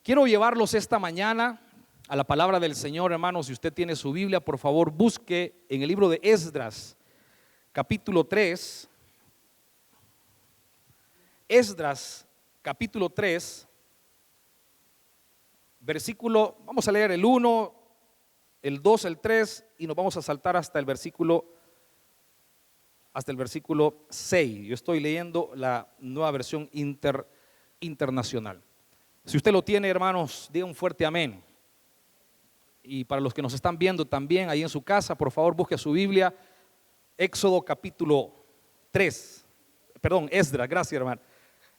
Quiero llevarlos esta mañana a la palabra del Señor, hermanos. Si usted tiene su Biblia, por favor, busque en el libro de Esdras, capítulo 3. Esdras, capítulo 3, versículo, vamos a leer el 1, el 2, el 3 y nos vamos a saltar hasta el versículo 6. Yo estoy leyendo la nueva versión internacional. Si usted lo tiene, hermanos, diga un fuerte amén. Y para los que nos están viendo también ahí en su casa, por favor, busque su Biblia. Éxodo capítulo 3, Esdras, gracias, hermano.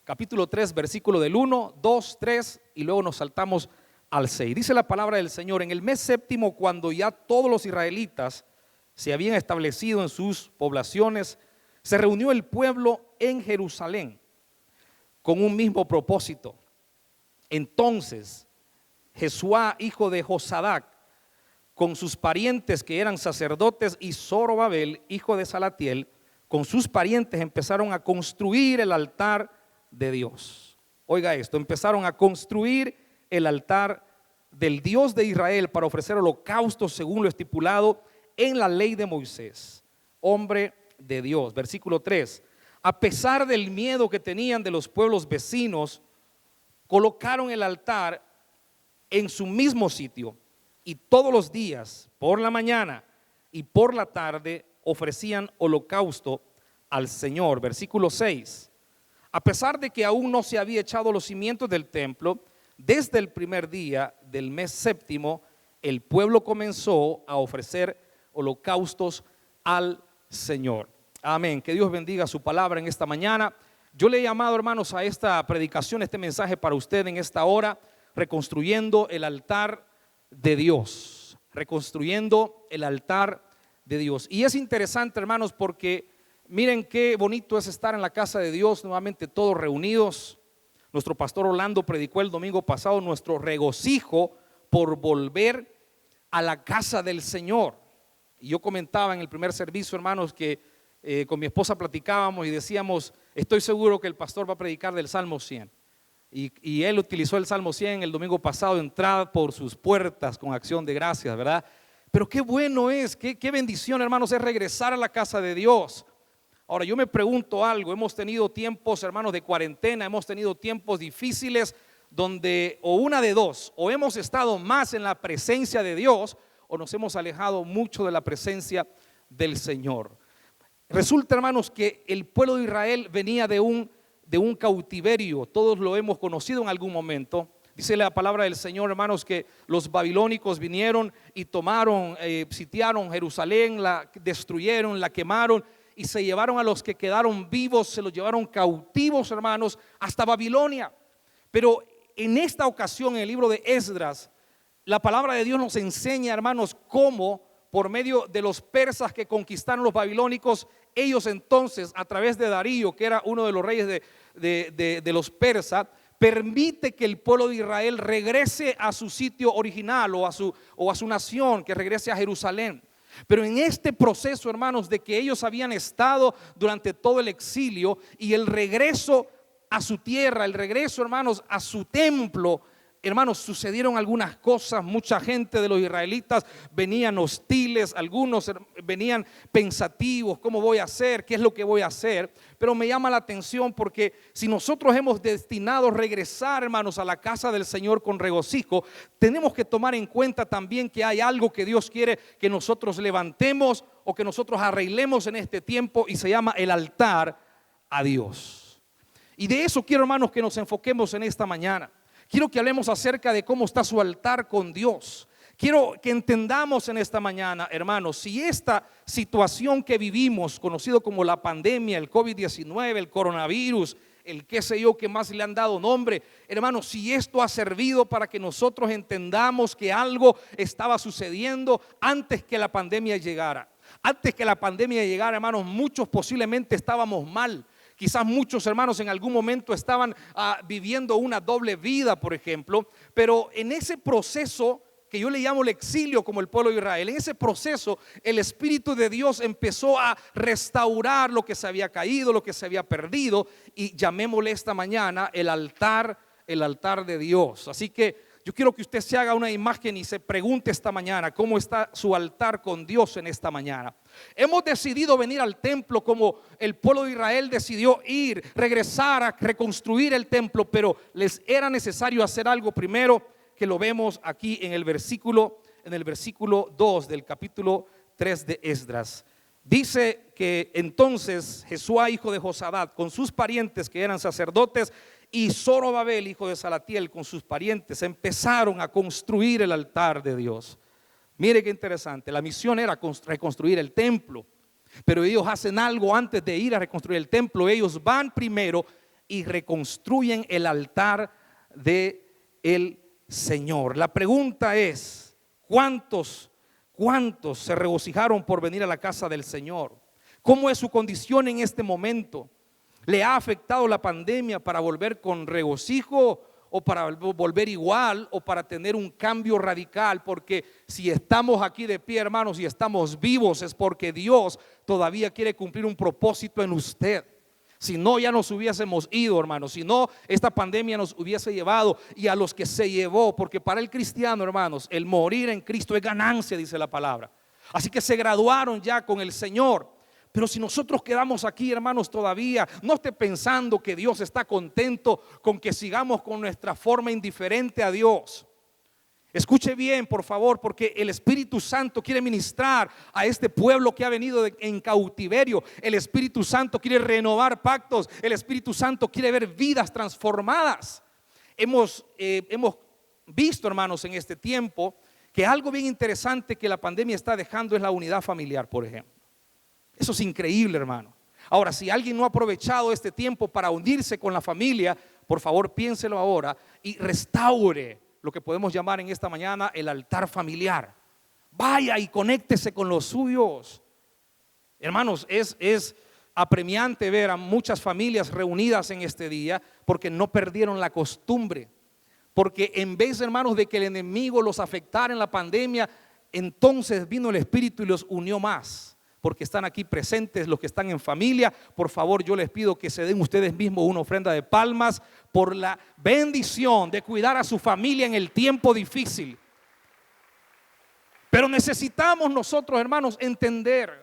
Capítulo 3, versículo del 1, 2, 3 y luego nos saltamos al 6. Dice la palabra del Señor: en el mes séptimo, cuando ya todos los israelitas se habían establecido en sus poblaciones, se reunió el pueblo en Jerusalén con un mismo propósito. Entonces Jesuá, hijo de Josadac, con sus parientes que eran sacerdotes, y Zorobabel, hijo de Salatiel, con sus parientes empezaron a construir el altar de Dios. Oiga esto, empezaron a construir el altar del Dios de Israel para ofrecer holocaustos según lo estipulado en la ley de Moisés, hombre de Dios. Versículo 3: a pesar del miedo que tenían de los pueblos vecinos, colocaron el altar en su mismo sitio y todos los días, por la mañana y por la tarde, ofrecían holocausto al Señor. Versículo 6: a pesar de que aún no se había echado los cimientos del templo, desde el primer día del mes séptimo, el pueblo comenzó a ofrecer holocaustos al Señor. Amén. Que Dios bendiga su palabra en esta mañana. Yo le he llamado, hermanos, a esta predicación, este mensaje para usted en esta hora: reconstruyendo el altar de Dios. Reconstruyendo el altar de Dios. Y es interesante, hermanos, porque miren qué bonito es estar en la casa de Dios, nuevamente todos reunidos. Nuestro pastor Orlando predicó el domingo pasado nuestro regocijo por volver a la casa del Señor. Y yo comentaba en el primer servicio, hermanos, que con mi esposa platicábamos y decíamos: estoy seguro que el pastor va a predicar del Salmo 100. Y él utilizó el Salmo 100 el domingo pasado: entrad por sus puertas con acción de gracias, ¿verdad? Pero qué bueno es, qué bendición, hermanos, es regresar a la casa de Dios. Ahora yo me pregunto algo: hemos tenido tiempos, hermanos, de cuarentena, hemos tenido tiempos difíciles donde o una de dos, o hemos estado más en la presencia de Dios o nos hemos alejado mucho de la presencia del Señor. Resulta, hermanos, que el pueblo de Israel venía de un cautiverio. Todos lo hemos conocido en algún momento. Dice la palabra del Señor, hermanos, que los babilónicos vinieron y tomaron, sitiaron Jerusalén, la destruyeron, la quemaron y se llevaron a los que quedaron vivos, se los llevaron cautivos, hermanos, hasta Babilonia. Pero en esta ocasión, en el libro de Esdras, la palabra de Dios nos enseña, hermanos, cómo por medio de los persas que conquistaron los babilónicos, ellos entonces, a través de Darío, que era uno de los reyes de los persas, permite que el pueblo de Israel regrese a su sitio original o a su nación, que regrese a Jerusalén. Pero en este proceso, hermanos, de que ellos habían estado durante todo el exilio y el regreso a su tierra, el regreso, hermanos, a su templo, hermanos, sucedieron algunas cosas. Mucha gente de los israelitas venían hostiles, algunos venían pensativos: ¿cómo voy a hacer? ¿Qué es lo que voy a hacer? Pero me llama la atención porque si nosotros hemos destinado regresar, hermanos, a la casa del Señor con regocijo, tenemos que tomar en cuenta también que hay algo que Dios quiere que nosotros levantemos o que nosotros arreglemos en este tiempo, y se llama el altar a Dios. Y de eso quiero, hermanos, que nos enfoquemos en esta mañana. Quiero que hablemos acerca de cómo está su altar con Dios. Quiero que entendamos en esta mañana, hermanos, si esta situación que vivimos, conocido como la pandemia, el COVID-19, el coronavirus, el qué sé yo, que más le han dado nombre, hermanos, si esto ha servido para que nosotros entendamos que algo estaba sucediendo antes que la pandemia llegara. Antes que la pandemia llegara, hermanos, muchos posiblemente estábamos mal. Quizás muchos, hermanos, en algún momento estaban viviendo una doble vida, por ejemplo. Pero en ese proceso que yo le llamo el exilio, como el pueblo de Israel, en ese proceso el Espíritu de Dios empezó a restaurar lo que se había caído, lo que se había perdido, y llamémosle esta mañana el altar el altar de Dios. Así que yo quiero que usted se haga una imagen y se pregunte esta mañana cómo está su altar con Dios en esta mañana. Hemos decidido venir al templo como el pueblo de Israel decidió regresar a reconstruir el templo, pero les era necesario hacer algo primero, que lo vemos aquí en el versículo 2 del capítulo 3 de Esdras. Dice que entonces Jesuá, hijo de Josadat, con sus parientes que eran sacerdotes, y Zorobabel, hijo de Salatiel, con sus parientes, empezaron a construir el altar de Dios. Mire qué interesante, la misión era reconstruir el templo, pero ellos hacen algo antes de ir a reconstruir el templo. Ellos van primero y reconstruyen el altar de el Señor. La pregunta es, ¿cuántos se regocijaron por venir a la casa del Señor? ¿Cómo es su condición en este momento? ¿Le ha afectado la pandemia para volver con regocijo o para volver igual o para tener un cambio radical? Porque si estamos aquí de pie, hermanos, y estamos vivos, es porque Dios todavía quiere cumplir un propósito en usted. Si no, ya nos hubiésemos ido, hermanos. Si no, esta pandemia nos hubiese llevado, y a los que se llevó, porque para el cristiano, hermanos, el morir en Cristo es ganancia, dice la palabra. Así que se graduaron ya con el Señor. Pero si nosotros quedamos aquí, hermanos, todavía, no esté pensando que Dios está contento con que sigamos con nuestra forma indiferente a Dios. Escuche bien, por favor, porque el Espíritu Santo quiere ministrar a este pueblo que ha venido en cautiverio. El Espíritu Santo quiere renovar pactos. El Espíritu Santo quiere ver vidas transformadas. Hemos visto, hermanos, en este tiempo que algo bien interesante que la pandemia está dejando es la unidad familiar, por ejemplo. Eso es increíble, hermano. Ahora, si alguien no ha aprovechado este tiempo para unirse con la familia, por favor piénselo ahora y restaure lo que podemos llamar en esta mañana el altar familiar. Vaya y conéctese con los suyos. Hermanos, es apremiante ver a muchas familias reunidas en este día porque no perdieron la costumbre. Porque en vez, hermanos, de que el enemigo los afectara en la pandemia, entonces vino el Espíritu y los unió más. Porque están aquí presentes los que están en familia. Por favor, yo les pido que se den ustedes mismos una ofrenda de palmas por la bendición de cuidar a su familia en el tiempo difícil. Pero necesitamos nosotros, hermanos,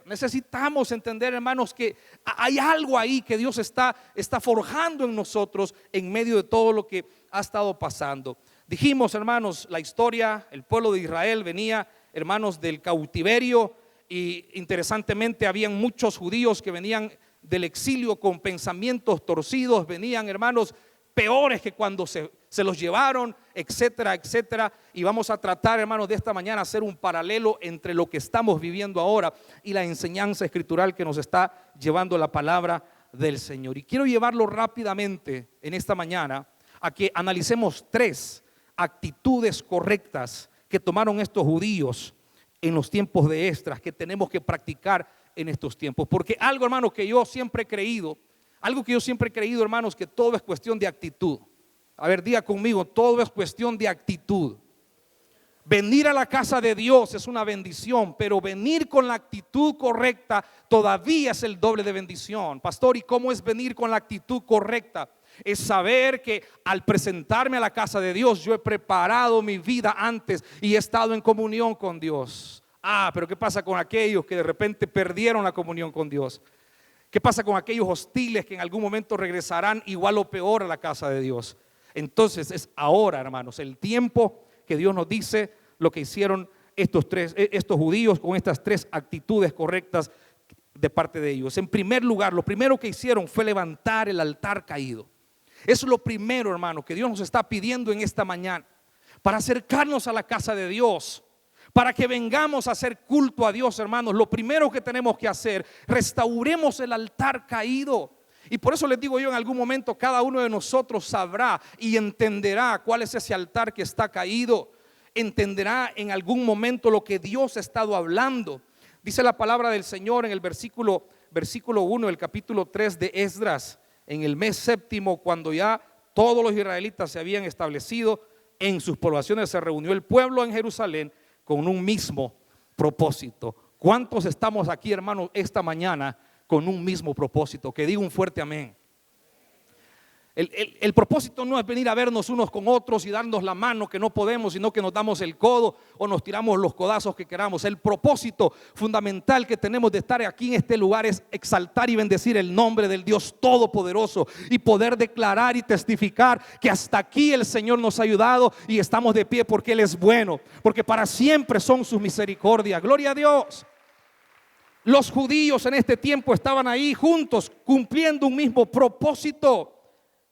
necesitamos entender, hermanos, que hay algo ahí que Dios está forjando en nosotros en medio de todo lo que ha estado pasando. Dijimos, hermanos, la historia, el pueblo de Israel venía, hermanos, del cautiverio. Y interesantemente habían muchos judíos que venían del exilio con pensamientos torcidos, venían, hermanos, peores que cuando se los llevaron, etcétera, etcétera. Y vamos a tratar, hermanos, de esta mañana hacer un paralelo entre lo que estamos viviendo ahora y la enseñanza escritural que nos está llevando la palabra del Señor. Y quiero llevarlo rápidamente en esta mañana a que analicemos 3 actitudes correctas que tomaron estos judíos en los tiempos de Esdras, que tenemos que practicar en estos tiempos. Porque algo, hermanos, que yo siempre he creído, hermanos, que todo es cuestión de actitud. A ver, diga conmigo, todo es cuestión de actitud. Venir a la casa de Dios es una bendición, pero venir con la actitud correcta todavía es el doble de bendición. Pastor, ¿y cómo es venir con la actitud correcta? Es saber que al presentarme a la casa de Dios, yo he preparado mi vida antes y he estado en comunión con Dios. Pero ¿qué pasa con aquellos que de repente perdieron la comunión con Dios? ¿Qué pasa con aquellos hostiles que en algún momento regresarán igual o peor a la casa de Dios? Entonces es ahora, hermanos, el tiempo que Dios nos dice lo que hicieron estos judíos con estas 3 actitudes correctas de parte de ellos. En primer lugar, lo primero que hicieron fue levantar el altar caído. Eso es lo primero, hermano, que Dios nos está pidiendo en esta mañana, para acercarnos a la casa de Dios, para que vengamos a hacer culto a Dios, hermanos. Lo primero que tenemos que hacer, restauremos el altar caído. Y por eso les digo yo, en algún momento cada uno de nosotros sabrá y entenderá cuál es ese altar que está caído. Entenderá en algún momento lo que Dios ha estado hablando. Dice la palabra del Señor en el versículo 1 del capítulo 3 de Esdras. En el mes séptimo, cuando ya todos los israelitas se habían establecido en sus poblaciones, se reunió el pueblo en Jerusalén con un mismo propósito. ¿Cuántos estamos aquí, hermanos, esta mañana con un mismo propósito? Que diga un fuerte amén. El propósito no es venir a vernos unos con otros y darnos la mano que no podemos, sino que nos damos el codo o nos tiramos los codazos que queramos. El propósito fundamental que tenemos de estar aquí en este lugar es exaltar y bendecir el nombre del Dios Todopoderoso y poder declarar y testificar que hasta aquí el Señor nos ha ayudado y estamos de pie porque Él es bueno, porque para siempre son sus misericordias. Gloria a Dios. Los judíos en este tiempo estaban ahí juntos cumpliendo un mismo propósito.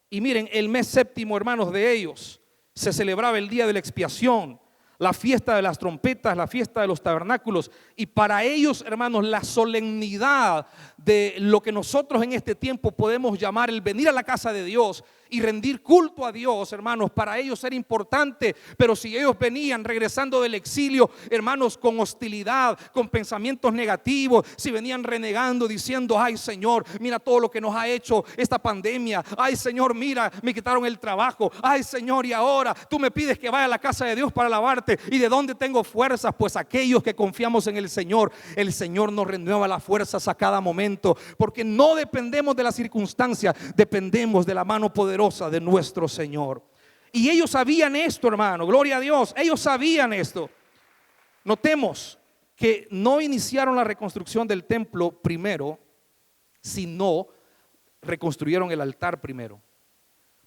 Y miren, el mes séptimo, hermanos, de ellos se celebraba el día de la expiación, la fiesta de las trompetas, la fiesta de los tabernáculos. Y para ellos, hermanos, la solemnidad de lo que nosotros en este tiempo podemos llamar el venir a la casa de Dios y rendir culto a Dios, hermanos, para ellos era importante. Pero si ellos venían regresando del exilio, hermanos, con hostilidad, con pensamientos negativos, si venían renegando diciendo: ay Señor, mira todo lo que nos ha hecho esta pandemia, ay Señor, mira, me quitaron el trabajo, ay Señor, y ahora tú me pides que vaya a la casa de Dios para alabarte, ¿y de dónde tengo fuerzas? Pues aquellos que confiamos en el Señor nos renueva las fuerzas a cada momento, porque no dependemos de las circunstancias, dependemos de la mano poderosa de nuestro Señor. Y ellos sabían esto, hermano, gloria a Dios, ellos sabían esto. Notemos que no iniciaron la reconstrucción del templo primero, sino reconstruyeron el altar primero.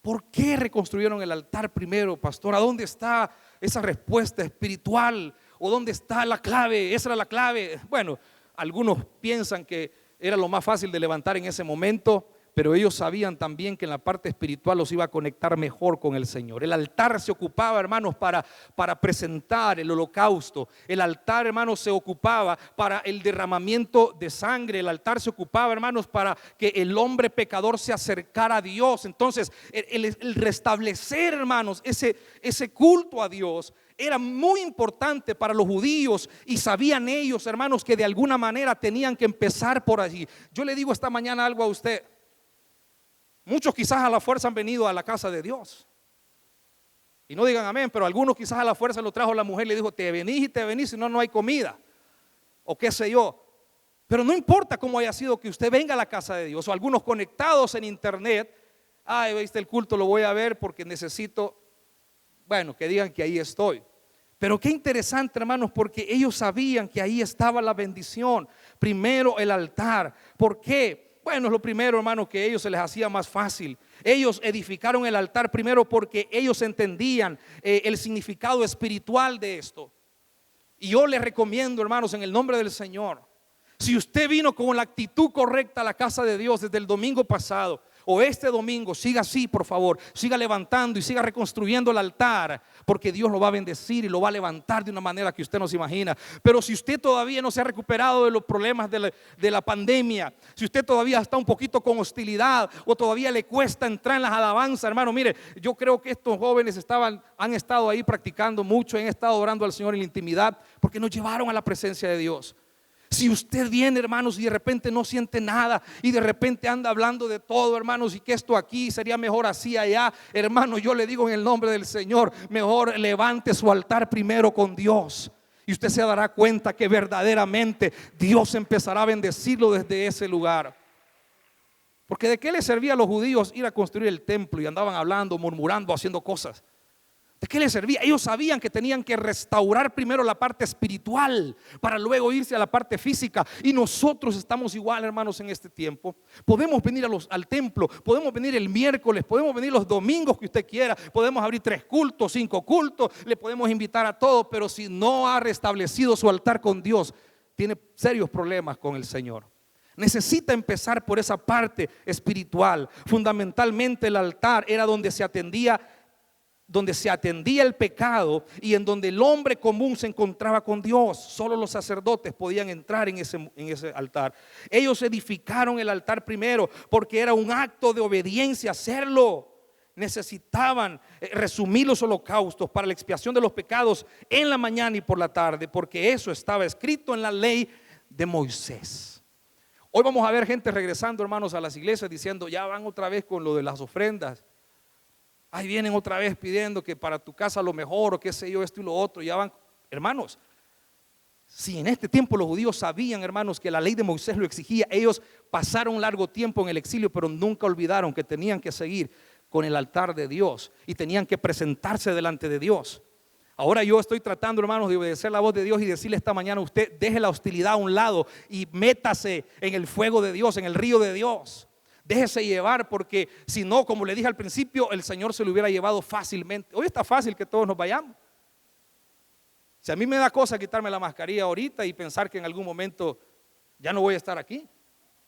¿Por qué reconstruyeron el altar primero, pastor? ¿A dónde está esa respuesta espiritual? ¿O dónde está la clave? Esa era la clave. Bueno, algunos piensan que era lo más fácil de levantar en ese momento, pero ellos sabían también que en la parte espiritual los iba a conectar mejor con el Señor. El altar se ocupaba, hermanos, para presentar el holocausto. El altar, hermanos, se ocupaba para el derramamiento de sangre. El altar se ocupaba, hermanos, para que el hombre pecador se acercara a Dios. Entonces, el restablecer, hermanos, ese culto a Dios era muy importante para los judíos, y sabían ellos, hermanos, que de alguna manera tenían que empezar por allí. Yo le digo esta mañana algo a usted. Muchos quizás a la fuerza han venido a la casa de Dios. Y no digan amén, pero algunos quizás a la fuerza lo trajo la mujer, le dijo: te venís, si no, no hay comida. O qué sé yo. Pero no importa cómo haya sido que usted venga a la casa de Dios, o algunos conectados en internet: ay, viste el culto, lo voy a ver porque necesito, bueno, que digan que ahí estoy. Pero qué interesante, hermanos, porque ellos sabían que ahí estaba la bendición. Primero el altar. ¿Por qué? Bueno, es lo primero, hermano, que a ellos se les hacía más fácil. Ellos edificaron el altar primero porque ellos entendían el significado espiritual de esto. Y yo les recomiendo, hermanos, en el nombre del Señor, si usted vino con la actitud correcta a la casa de Dios desde el domingo pasado o este domingo, siga así, por favor, siga levantando y siga reconstruyendo el altar, porque Dios lo va a bendecir y lo va a levantar de una manera que usted no se imagina. Pero si usted todavía no se ha recuperado de los problemas de la pandemia, si usted todavía está un poquito con hostilidad o todavía le cuesta entrar en las alabanzas, hermano, mire, yo creo que estos jóvenes han estado ahí practicando mucho, han estado orando al Señor en la intimidad, porque nos llevaron a la presencia de Dios. Si usted viene, hermanos, y de repente no siente nada, y de repente anda hablando de todo, hermanos, y que esto aquí sería mejor así allá, hermano, yo le digo en el nombre del Señor, mejor levante su altar primero con Dios, y usted se dará cuenta que verdaderamente Dios empezará a bendecirlo desde ese lugar. Porque ¿de qué les servía a los judíos ir a construir el templo y andaban hablando, murmurando, haciendo cosas? ¿De qué les servía? Ellos sabían que tenían que restaurar primero la parte espiritual para luego irse a la parte física. Y nosotros estamos igual, hermanos, en este tiempo. Podemos venir al templo, podemos venir el miércoles, podemos venir los domingos que usted quiera, podemos abrir 3 cultos, 5 cultos, le podemos invitar a todos, pero si no ha restablecido su altar con Dios, tiene serios problemas con el Señor. Necesita empezar por esa parte espiritual. Fundamentalmente el altar era donde se atendía el pecado y en donde el hombre común se encontraba con Dios. Solo los sacerdotes podían entrar en ese altar. Ellos edificaron el altar primero porque era un acto de obediencia hacerlo. Necesitaban resumir los holocaustos para la expiación de los pecados en la mañana y por la tarde, porque eso estaba escrito en la ley de Moisés. Hoy vamos a ver gente regresando, hermanos, a las iglesias diciendo: ya van otra vez con lo de las ofrendas. Ahí vienen otra vez pidiendo que para tu casa lo mejor, o qué sé yo, esto y lo otro. Ya van, hermanos. Si en este tiempo los judíos sabían, hermanos, que la ley de Moisés lo exigía, ellos pasaron un largo tiempo en el exilio, pero nunca olvidaron que tenían que seguir con el altar de Dios y tenían que presentarse delante de Dios. Ahora yo estoy tratando, hermanos, de obedecer la voz de Dios y decirle esta mañana a usted: deje la hostilidad a un lado y métase en el fuego de Dios, en el río de Dios. Déjese llevar, porque si no, como le dije al principio, el Señor se lo hubiera llevado fácilmente. Hoy está fácil que todos nos vayamos. Si a mí me da cosa quitarme la mascarilla ahorita y pensar que en algún momento ya no voy a estar aquí.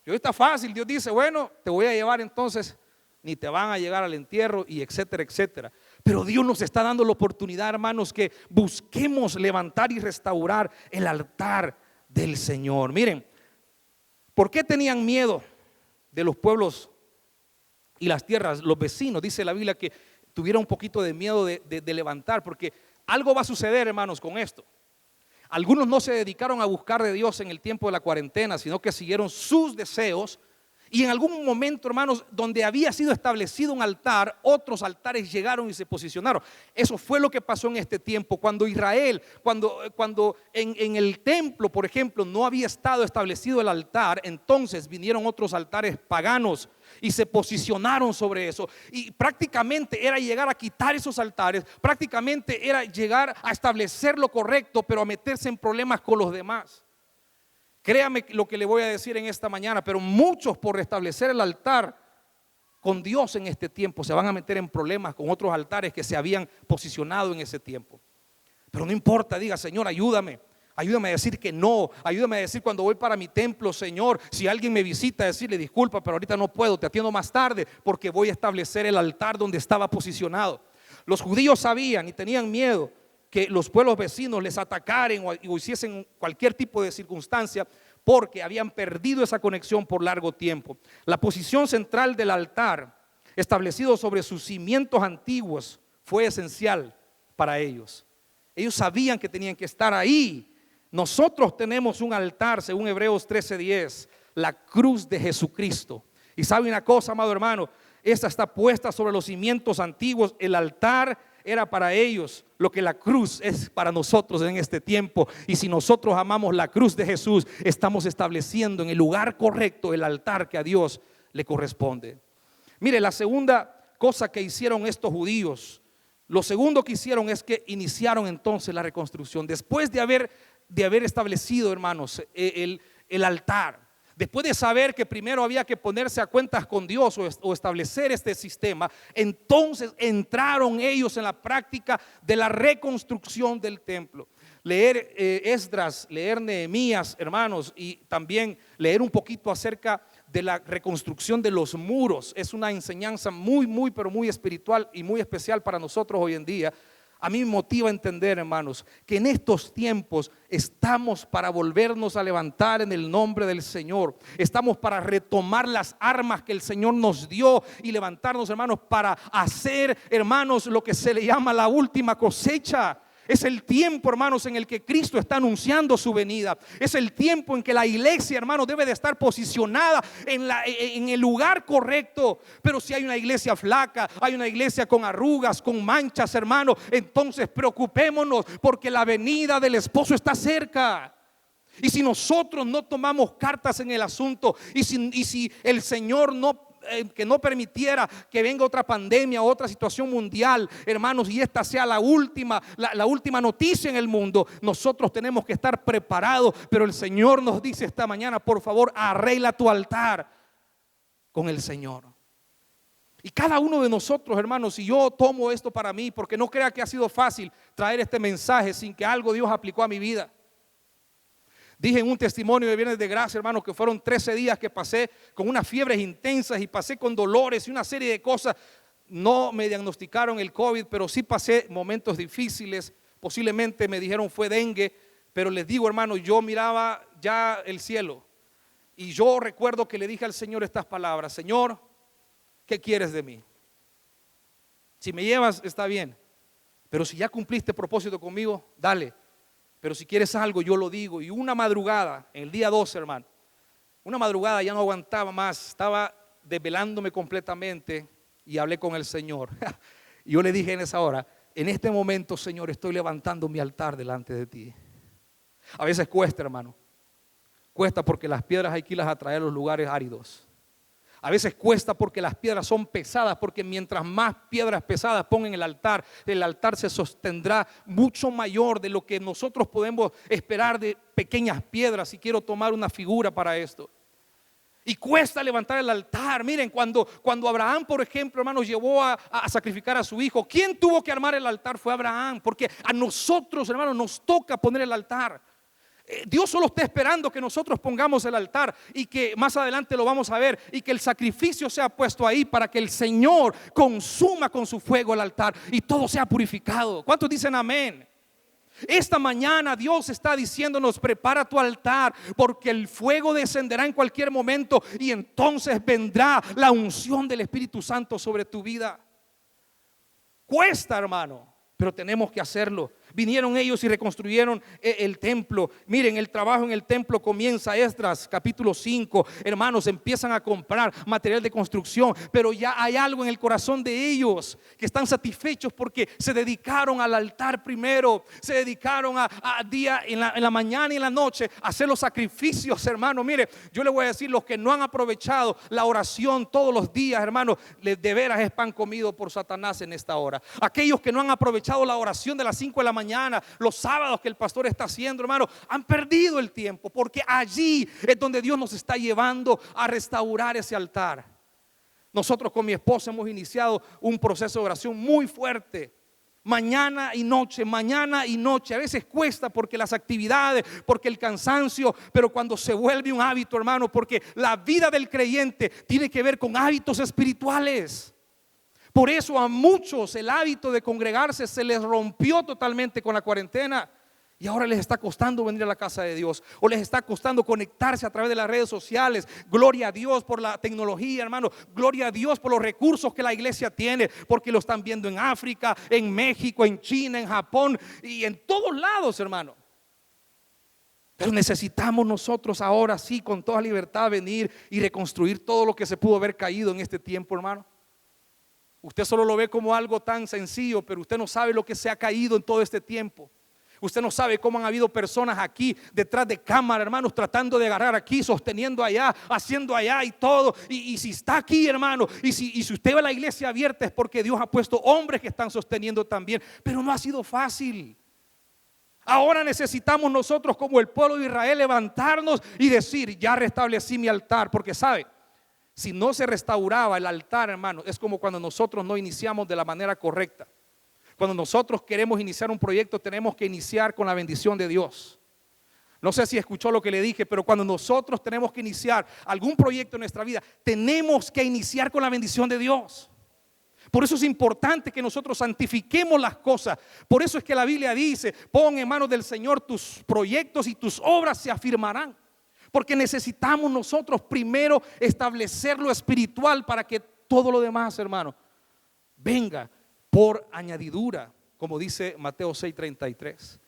Y hoy está fácil, Dios dice: bueno, te voy a llevar, entonces ni te van a llegar al entierro, y etcétera, etcétera. Pero Dios nos está dando la oportunidad, hermanos, que busquemos levantar y restaurar el altar del Señor. Miren, ¿por qué tenían miedo de los pueblos y las tierras, los vecinos? Dice la Biblia que tuvieron un poquito de miedo de levantar, porque algo va a suceder, hermanos, con esto. Algunos no se dedicaron a buscar de Dios en el tiempo de la cuarentena, sino que siguieron sus deseos. Y en algún momento, hermanos, donde había sido establecido un altar, otros altares llegaron y se posicionaron. Eso fue lo que pasó en este tiempo. Cuando Israel, cuando en el templo, por ejemplo, no había estado establecido el altar, entonces vinieron otros altares paganos y se posicionaron sobre eso. Y prácticamente era llegar a quitar esos altares, prácticamente era llegar a establecer lo correcto, pero a meterse en problemas con los demás. Créame lo que le voy a decir en esta mañana, pero muchos, por restablecer el altar con Dios en este tiempo, se van a meter en problemas con otros altares que se habían posicionado en ese tiempo. Pero no importa, diga: Señor, ayúdame a decir que no, ayúdame a decir cuando voy para mi templo: Señor, si alguien me visita, decirle: disculpa, pero ahorita no puedo, te atiendo más tarde, porque voy a establecer el altar donde estaba posicionado. Los judíos sabían y tenían miedo que los pueblos vecinos les atacaran o hiciesen cualquier tipo de circunstancia, porque habían perdido esa conexión por largo tiempo. La posición central del altar, establecido sobre sus cimientos antiguos, fue esencial para ellos. Ellos sabían que tenían que estar ahí. Nosotros tenemos un altar, según Hebreos 13:10, la cruz de Jesucristo. Y sabe una cosa, amado hermano, esta está puesta sobre los cimientos antiguos. El altar era para ellos lo que la cruz es para nosotros en este tiempo. Y si nosotros amamos la cruz de Jesús, estamos estableciendo en el lugar correcto el altar que a Dios le corresponde. Mire, la segunda cosa que hicieron estos judíos, lo segundo que hicieron es que iniciaron entonces la reconstrucción. Después de haber establecido, hermanos, el altar, después de saber que primero había que ponerse a cuentas con Dios o establecer este sistema, entonces entraron ellos en la práctica de la reconstrucción del templo. Leer Esdras, leer Nehemías, hermanos, y también leer un poquito acerca de la reconstrucción de los muros es una enseñanza pero muy espiritual y muy especial para nosotros hoy en día. A mí me motiva a entender, hermanos, que en estos tiempos estamos para volvernos a levantar en el nombre del Señor. Estamos para retomar las armas que el Señor nos dio y levantarnos, hermanos, para hacer, hermanos, lo que se le llama la última cosecha. Es el tiempo, hermanos, en el que Cristo está anunciando su venida. Es el tiempo en que la iglesia, hermanos, debe de estar posicionada en el lugar correcto. Pero si hay una iglesia flaca, hay una iglesia con arrugas, con manchas, hermanos, entonces preocupémonos, porque la venida del esposo está cerca. Y si nosotros no tomamos cartas en el asunto, y si el Señor que no permitiera que venga otra pandemia, otra situación mundial, hermanos, y esta sea la última noticia en el mundo, nosotros tenemos que estar preparados. Pero el Señor nos dice esta mañana: por favor, arregla tu altar con el Señor. Y cada uno de nosotros, hermanos, y yo tomo esto para mí, porque no crea que ha sido fácil traer este mensaje sin que algo Dios aplicó a mi vida. Dije en un testimonio de Viernes de Gracia, hermanos, que fueron 13 días que pasé con unas fiebres intensas y pasé con dolores y una serie de cosas. No me diagnosticaron el COVID, pero sí pasé momentos difíciles. Posiblemente me dijeron fue dengue, pero les digo, hermanos, yo miraba ya el cielo. Y yo recuerdo que le dije al Señor estas palabras: Señor, ¿qué quieres de mí? Si me llevas, está bien, pero si ya cumpliste propósito conmigo, dale. Pero si quieres algo, yo lo digo. Y una madrugada, en el día 12, hermano, una madrugada ya no aguantaba más, estaba desvelándome completamente y hablé con el Señor. Y yo le dije en esa hora: en este momento, Señor, estoy levantando mi altar delante de ti. A veces cuesta, hermano, cuesta, porque las piedras hay que irlas a traer a los lugares áridos. A veces cuesta porque las piedras son pesadas, porque mientras más piedras pesadas pongan en el altar se sostendrá mucho mayor de lo que nosotros podemos esperar de pequeñas piedras. Y quiero tomar una figura para esto. Y cuesta levantar el altar. Miren, cuando Abraham, por ejemplo, hermanos, llevó a sacrificar a su hijo, ¿quién tuvo que armar el altar? Fue Abraham, porque a nosotros, hermanos, nos toca poner el altar. Dios solo está esperando que nosotros pongamos el altar, y que más adelante lo vamos a ver, y que el sacrificio sea puesto ahí para que el Señor consuma con su fuego el altar y todo sea purificado. ¿Cuántos dicen amén? Esta mañana Dios está diciéndonos: prepara tu altar, porque el fuego descenderá en cualquier momento y entonces vendrá la unción del Espíritu Santo sobre tu vida. Cuesta, hermano, pero tenemos que hacerlo. Vinieron ellos y reconstruyeron el templo. Miren, el trabajo en el templo comienza. Esdras capítulo 5. Hermanos, empiezan a comprar material de construcción, pero ya hay algo en el corazón de ellos, que están satisfechos porque se dedicaron al altar primero. Se dedicaron a día en la mañana y en la noche a hacer los sacrificios, hermano. Mire, yo le voy a decir, los que no han aprovechado la oración todos los días, hermano, de veras es pan comido por Satanás en esta hora. Aquellos que no han aprovechado la oración de las 5 de la mañana, los sábados que el pastor está haciendo, hermano, han perdido el tiempo, porque allí es donde Dios nos está llevando a restaurar ese altar. Nosotros con mi esposa hemos iniciado un proceso de oración muy fuerte, mañana y noche, mañana y noche. A veces cuesta porque las actividades, porque el cansancio, pero cuando se vuelve un hábito, hermano, porque la vida del creyente tiene que ver con hábitos espirituales. Por eso a muchos el hábito de congregarse se les rompió totalmente con la cuarentena, y ahora les está costando venir a la casa de Dios, o les está costando conectarse a través de las redes sociales. Gloria a Dios por la tecnología, hermano. Gloria a Dios por los recursos que la iglesia tiene, porque lo están viendo en África, en México, en China, en Japón y en todos lados, hermano. Pero necesitamos nosotros ahora sí, con toda libertad, venir y reconstruir todo lo que se pudo haber caído en este tiempo, hermano. Usted solo lo ve como algo tan sencillo, pero usted no sabe lo que se ha caído en todo este tiempo. Usted no sabe cómo han habido personas aquí detrás de cámara, hermanos, tratando de agarrar aquí, sosteniendo allá, haciendo allá y todo. Y si está aquí, hermano, y si usted ve a la iglesia abierta, es porque Dios ha puesto hombres que están sosteniendo también. Pero no ha sido fácil. Ahora necesitamos nosotros, como el pueblo de Israel, levantarnos y decir: ya restablecí mi altar. Porque sabe, si no se restauraba el altar, hermano, es como cuando nosotros no iniciamos de la manera correcta. Cuando nosotros queremos iniciar un proyecto, tenemos que iniciar con la bendición de Dios. No sé si escuchó lo que le dije, pero cuando nosotros tenemos que iniciar algún proyecto en nuestra vida, tenemos que iniciar con la bendición de Dios. Por eso es importante que nosotros santifiquemos las cosas. Por eso es que la Biblia dice: pon en manos del Señor tus proyectos y tus obras se afirmarán. Porque necesitamos nosotros primero establecer lo espiritual para que todo lo demás, hermano, venga por añadidura, como dice Mateo 6:33.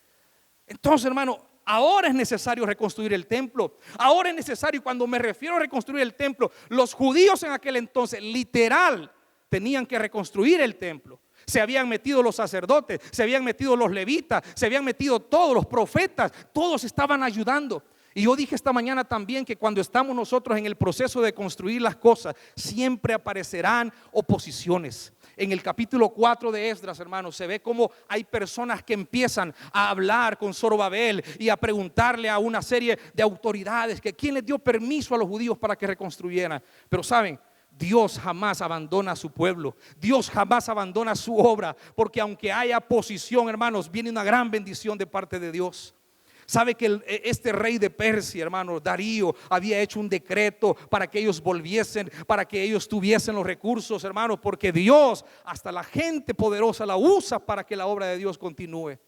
Entonces, hermano, ahora es necesario reconstruir el templo. Ahora es necesario, cuando me refiero a reconstruir el templo, los judíos en aquel entonces literal tenían que reconstruir el templo. Se habían metido los sacerdotes, se habían metido los levitas, se habían metido todos los profetas, todos estaban ayudando. Y yo dije esta mañana también que cuando estamos nosotros en el proceso de construir las cosas, siempre aparecerán oposiciones. En el capítulo 4 de Esdras, hermanos, se ve cómo hay personas que empiezan a hablar con Zorobabel y a preguntarle a una serie de autoridades que quién les dio permiso a los judíos para que reconstruyeran. Pero saben, Dios jamás abandona a su pueblo. Dios jamás abandona su obra, porque aunque haya oposición, hermanos, viene una gran bendición de parte de Dios. Sabe que este rey de Persia, hermano, Darío, había hecho un decreto para que ellos volviesen, para que ellos tuviesen los recursos, hermano, porque Dios, hasta la gente poderosa, la usa para que la obra de Dios continúe.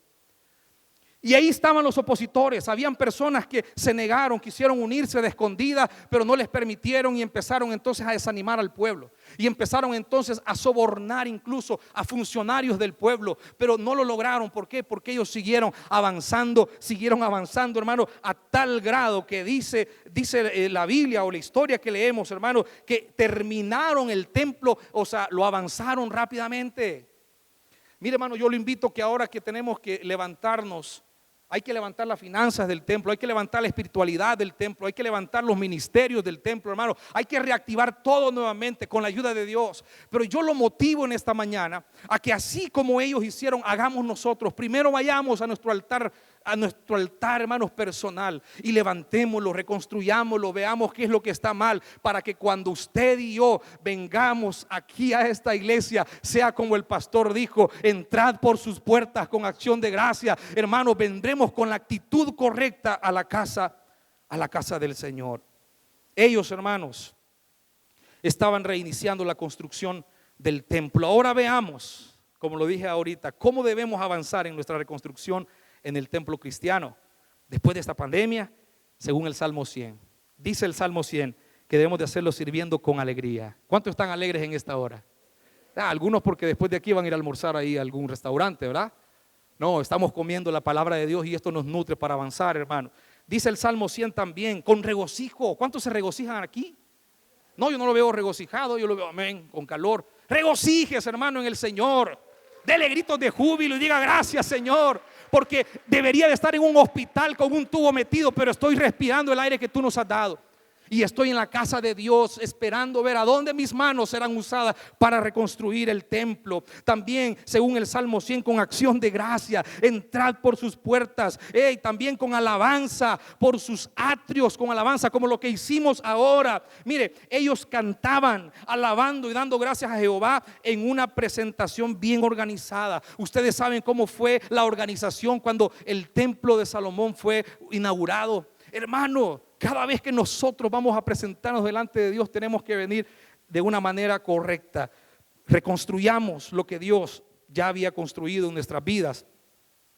Y ahí estaban los opositores. Habían personas que se negaron, quisieron unirse de escondida, pero no les permitieron, y empezaron entonces a desanimar al pueblo. Y empezaron entonces a sobornar incluso a funcionarios del pueblo, pero no lo lograron. ¿Por qué? Porque ellos siguieron avanzando, hermano, a tal grado que dice la Biblia o la historia que leemos, hermano, que terminaron el templo, o sea, lo avanzaron rápidamente. Mire, hermano, yo lo invito que ahora que tenemos que levantarnos Hay que levantar las finanzas del templo, hay que levantar la espiritualidad del templo, hay que levantar los ministerios del templo, hermano. Hay que reactivar todo nuevamente con la ayuda de Dios. Pero yo lo motivo en esta mañana a que así como ellos hicieron, hagamos nosotros. Primero vayamos a nuestro altar, hermanos, personal, y levantémoslo, reconstruyámoslo, veamos qué es lo que está mal, para que cuando usted y yo vengamos aquí a esta iglesia, sea como el pastor dijo: entrad por sus puertas con acción de gracia. Hermanos, vendremos con la actitud correcta a la casa del Señor. Ellos, hermanos, estaban reiniciando la construcción del templo. Ahora veamos, como lo dije ahorita, cómo debemos avanzar en nuestra reconstrucción en el templo cristiano después de esta pandemia, según el Salmo 100. Dice el Salmo 100 que debemos de hacerlo sirviendo con alegría. ¿Cuántos están alegres en esta hora? Algunos porque después de aquí van a ir a almorzar ahí a algún restaurante, ¿verdad? No, estamos comiendo la palabra de Dios y esto nos nutre para avanzar, hermano. Dice el Salmo 100 también, con regocijo. ¿Cuántos se regocijan aquí? No, yo no lo veo regocijado, yo lo veo, amén, con calor. Regocijes, hermano, en el Señor. Dele gritos de júbilo y diga: gracias, Señor, porque debería de estar en un hospital con un tubo metido, pero estoy respirando el aire que tú nos has dado. Y estoy en la casa de Dios esperando ver a dónde mis manos serán usadas para reconstruir el templo. También, según el Salmo 100, con acción de gracia, entrad por sus puertas. También con alabanza por sus atrios, con alabanza como lo que hicimos ahora. Mire, ellos cantaban, alabando y dando gracias a Jehová en una presentación bien organizada. Ustedes saben cómo fue la organización cuando el templo de Salomón fue inaugurado. Hermano, cada vez que nosotros vamos a presentarnos delante de Dios, tenemos que venir de una manera correcta. Reconstruyamos lo que Dios ya había construido en nuestras vidas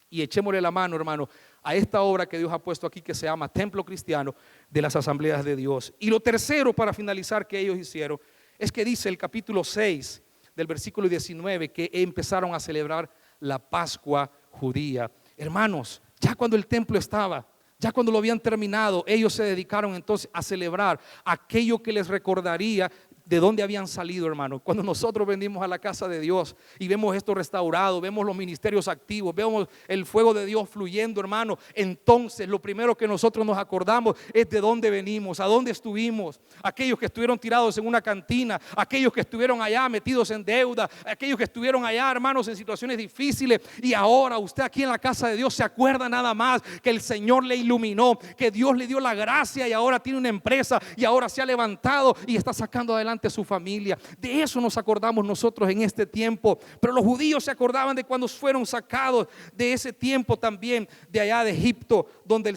y echémosle la mano, hermano, a esta obra que Dios ha puesto aquí, que se llama Templo Cristiano de las Asambleas de Dios. Y lo tercero, para finalizar, que ellos hicieron, es que dice el capítulo 6 del versículo 19 que empezaron a celebrar la Pascua judía. Hermanos, ya cuando el templo estaba, ya cuando lo habían terminado, ellos se dedicaron entonces a celebrar aquello que les recordaría de dónde habían salido, hermano. Cuando nosotros venimos a la casa de Dios y vemos esto restaurado, vemos los ministerios activos, vemos el fuego de Dios fluyendo, hermano, entonces lo primero que nosotros nos acordamos es de dónde venimos, a dónde estuvimos. Aquellos que estuvieron tirados en una cantina, aquellos que estuvieron allá metidos en deuda, aquellos que estuvieron allá, hermanos, en situaciones difíciles, y ahora usted aquí en la casa de Dios se acuerda nada más que el Señor le iluminó, que Dios le dio la gracia y ahora tiene una empresa y ahora se ha levantado y está sacando adelante su familia. De eso nos acordamos nosotros en este tiempo. Pero los judíos se acordaban de cuando fueron sacados de ese tiempo también, de allá de Egipto, donde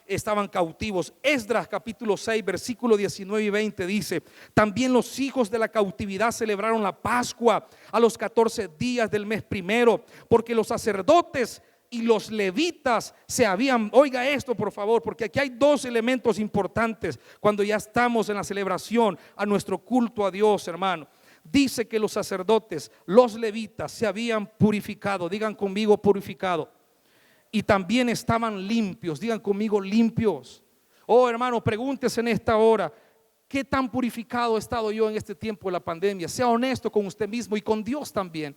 estaban cautivos. Esdras capítulo 6 versículo 19 y 20 dice: también los hijos de la cautividad celebraron la Pascua a los 14 días del mes primero, porque los sacerdotes y los levitas se habían, oiga esto por favor, porque aquí hay dos elementos importantes cuando ya estamos en la celebración a nuestro culto a Dios, hermano. Dice que los sacerdotes, los levitas se habían purificado, digan conmigo purificado, y también estaban limpios, digan conmigo limpios. Oh hermano, pregúntese en esta hora: ¿qué tan purificado he estado yo en este tiempo de la pandemia? Sea honesto con usted mismo y con Dios también.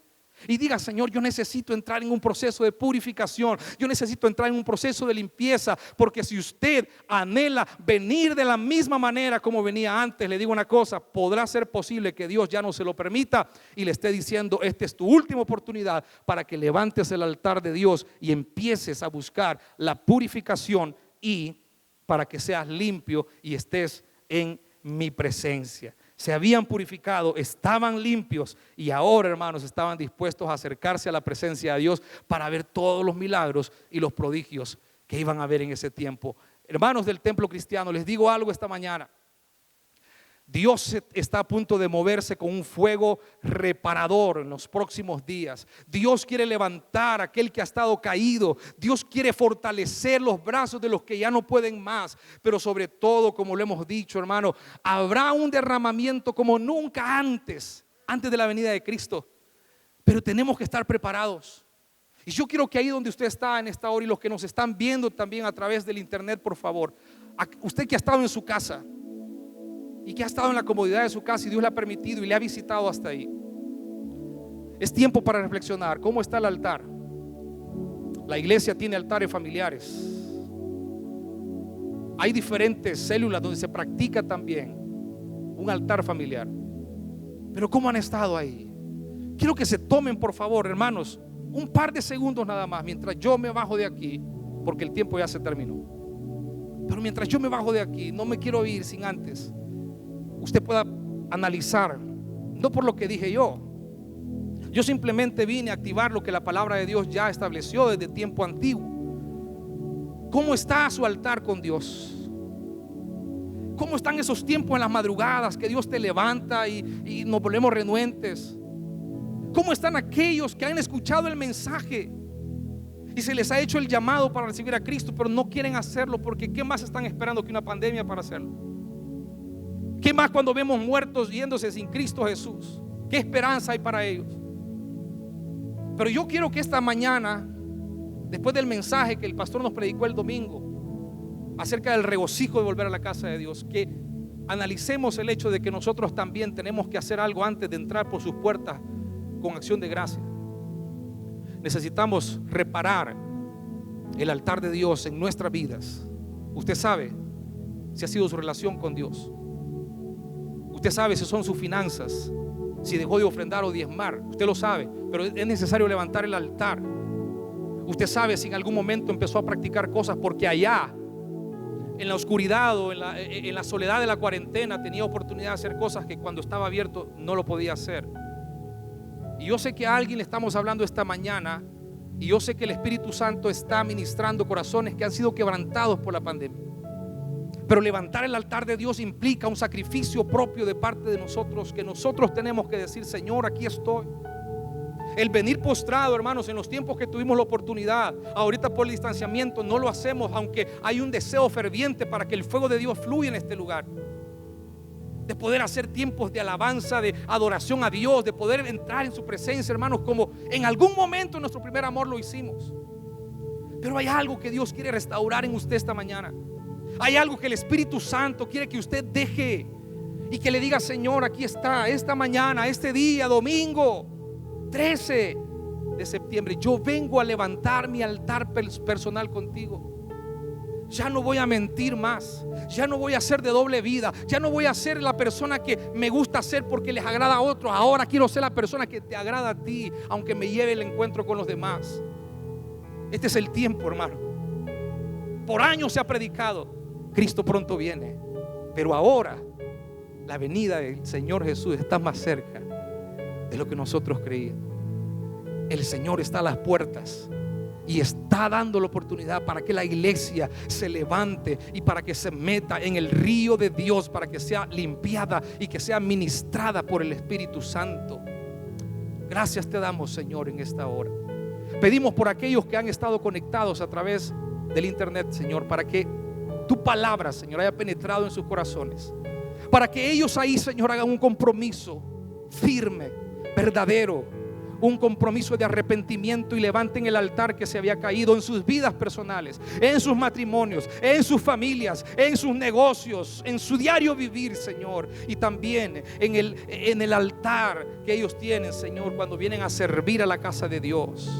Y diga: Señor, yo necesito entrar en un proceso de purificación, yo necesito entrar en un proceso de limpieza, porque si usted anhela venir de la misma manera como venía antes, le digo una cosa: podrá ser posible que Dios ya no se lo permita y le esté diciendo: esta es tu última oportunidad para que levantes el altar de Dios y empieces a buscar la purificación, y para que seas limpio y estés en mi presencia. Se habían purificado, estaban limpios, y ahora, hermanos, estaban dispuestos a acercarse a la presencia de Dios para ver todos los milagros y los prodigios que iban a ver en ese tiempo. Hermanos del templo cristiano, les digo algo esta mañana: Dios está a punto de moverse con un fuego reparador en los próximos días. Dios quiere levantar a aquel que ha estado caído. Dios quiere fortalecer los brazos de los que ya no pueden más. Pero sobre todo, como lo hemos dicho, hermano, habrá un derramamiento como nunca antes de la venida de Cristo. Pero tenemos que estar preparados. Y yo quiero que ahí donde usted está en esta hora, y los que nos están viendo también a través del internet, por favor, usted que ha estado en su casa y que ha estado en la comodidad de su casa y Dios le ha permitido y le ha visitado hasta ahí, es tiempo para reflexionar. ¿Cómo está el altar? La iglesia tiene altares familiares. Hay diferentes células donde se practica también un altar familiar. Pero ¿cómo han estado ahí? Quiero que se tomen, por favor, hermanos, un par de segundos nada más mientras yo me bajo de aquí, porque el tiempo ya se terminó. Pero mientras yo me bajo de aquí, no me quiero ir sin antes usted pueda analizar, no por lo que dije yo. Yo simplemente vine a activar lo que la palabra de Dios ya estableció desde tiempo antiguo. ¿Cómo está su altar con Dios? ¿Cómo están esos tiempos en las madrugadas que Dios te levanta y nos volvemos renuentes? ¿Cómo están aquellos que han escuchado el mensaje y se les ha hecho el llamado para recibir a Cristo, pero no quieren hacerlo porque ¿qué más están esperando que una pandemia para hacerlo? ¿Qué más cuando vemos muertos yéndose sin Cristo Jesús? ¿Qué esperanza hay para ellos? Pero yo quiero que esta mañana, después del mensaje que el pastor nos predicó el domingo acerca del regocijo de volver a la casa de Dios, que analicemos el hecho de que nosotros también tenemos que hacer algo antes de entrar por sus puertas con acción de gracia. Necesitamos reparar el altar de Dios en nuestras vidas. Usted sabe si ha sido su relación con Dios. Usted sabe si son sus finanzas, si dejó de ofrendar o diezmar. Usted lo sabe, pero es necesario levantar el altar. Usted sabe si en algún momento empezó a practicar cosas porque allá en la oscuridad o en la soledad de la cuarentena tenía oportunidad de hacer cosas que cuando estaba abierto no lo podía hacer. Y yo sé que a alguien le estamos hablando esta mañana, y yo sé que el Espíritu Santo está ministrando corazones que han sido quebrantados por la pandemia. Pero levantar el altar de Dios implica un sacrificio propio de parte de nosotros, que nosotros tenemos que decir: Señor, aquí estoy. El venir postrado, hermanos, en los tiempos que tuvimos la oportunidad, ahorita por el distanciamiento no lo hacemos, aunque hay un deseo ferviente para que el fuego de Dios fluya en este lugar, de poder hacer tiempos de alabanza, de adoración a Dios, de poder entrar en su presencia, hermanos, como en algún momento en nuestro primer amor lo hicimos. Pero hay algo que Dios quiere restaurar en usted esta mañana. Hay algo que el Espíritu Santo quiere que usted deje y que le diga: Señor, aquí está, esta mañana, este día, domingo 13 de septiembre, yo vengo a levantar mi altar personal contigo. Ya no voy a mentir más. Ya no voy a ser de doble vida. Ya no voy a ser la persona que me gusta ser porque les agrada a otros. Ahora quiero ser la persona que te agrada a ti, aunque me lleve el encuentro con los demás. Este es el tiempo, hermano. Por años se ha predicado: Cristo pronto viene. Pero ahora la venida del Señor Jesús está más cerca de lo que nosotros creíamos. El Señor está a las puertas y está dando la oportunidad para que la iglesia se levante y para que se meta en el río de Dios, para que sea limpiada y que sea ministrada por el Espíritu Santo. Gracias te damos, Señor, en esta hora. Pedimos por aquellos que han estado conectados a través del internet, Señor, para que tu palabra, Señor, haya penetrado en sus corazones, para que ellos ahí, Señor, hagan un compromiso firme, verdadero, un compromiso de arrepentimiento y levanten el altar que se había caído en sus vidas personales, en sus matrimonios, en sus familias, en sus negocios, en su diario vivir, Señor, y también en el altar que ellos tienen, Señor, cuando vienen a servir a la casa de Dios.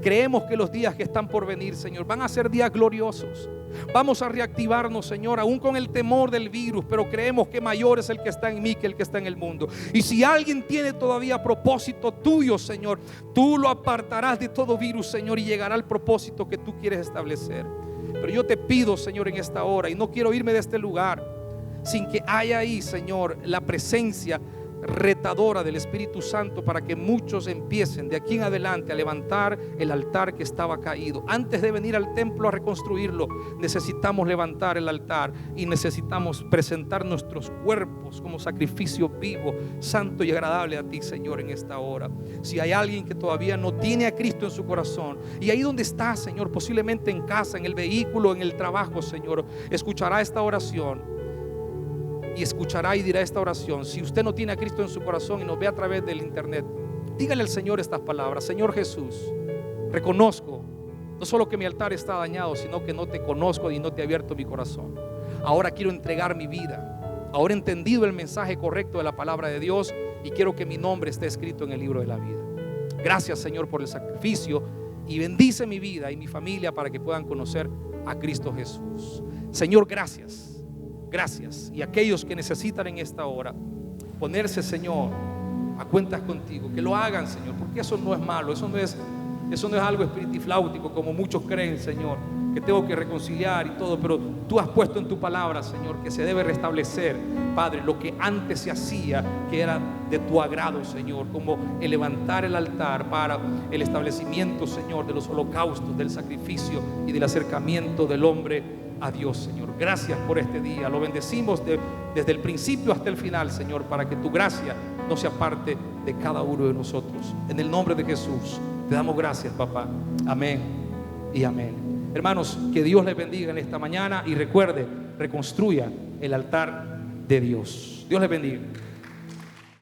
Creemos que los días que están por venir, Señor, van a ser días gloriosos. Vamos a reactivarnos, Señor, aún con el temor del virus, pero creemos que mayor es el que está en mí que el que está en el mundo. Y si alguien tiene todavía propósito tuyo, Señor, tú lo apartarás de todo virus, Señor, y llegará al propósito que tú quieres establecer. Pero yo te pido, Señor, en esta hora, y no quiero irme de este lugar sin que haya ahí, Señor, la presencia retadora del Espíritu Santo, para que muchos empiecen de aquí en adelante a levantar el altar que estaba caído. Antes de venir al templo a reconstruirlo, necesitamos levantar el altar y necesitamos presentar nuestros cuerpos como sacrificio vivo, santo y agradable a ti, Señor, en esta hora. Si hay alguien que todavía no tiene a Cristo en su corazón, y ahí donde está, Señor, posiblemente en casa, en el vehículo, en el trabajo, Señor, escuchará esta oración y escuchará y dirá esta oración. Si usted no tiene a Cristo en su corazón y nos ve a través del internet, dígale al Señor estas palabras: Señor Jesús, reconozco no solo que mi altar está dañado, sino que no te conozco y no te he abierto mi corazón. Ahora quiero entregar mi vida. Ahora he entendido el mensaje correcto de la palabra de Dios y quiero que mi nombre esté escrito en el libro de la vida. Gracias, Señor, por el sacrificio y bendice mi vida y mi familia para que puedan conocer a Cristo Jesús. Señor, gracias, gracias. Y aquellos que necesitan en esta hora ponerse, Señor, a cuentas contigo, que lo hagan, Señor, porque eso no es malo, eso no es algo espiritifláutico como muchos creen, Señor, que tengo que reconciliar y todo, pero tú has puesto en tu palabra, Señor, que se debe restablecer, Padre, lo que antes se hacía, que era de tu agrado, Señor, como el levantar el altar para el establecimiento, Señor, de los holocaustos, del sacrificio y del acercamiento del hombre a Dios, Señor. Gracias por este día, lo bendecimos desde el principio hasta el final, Señor, para que tu gracia no se aparte de cada uno de nosotros. En el nombre de Jesús te damos gracias, papá. Amén y amén. Hermanos, que Dios les bendiga en esta mañana y recuerde, reconstruya el altar de Dios. Dios les bendiga.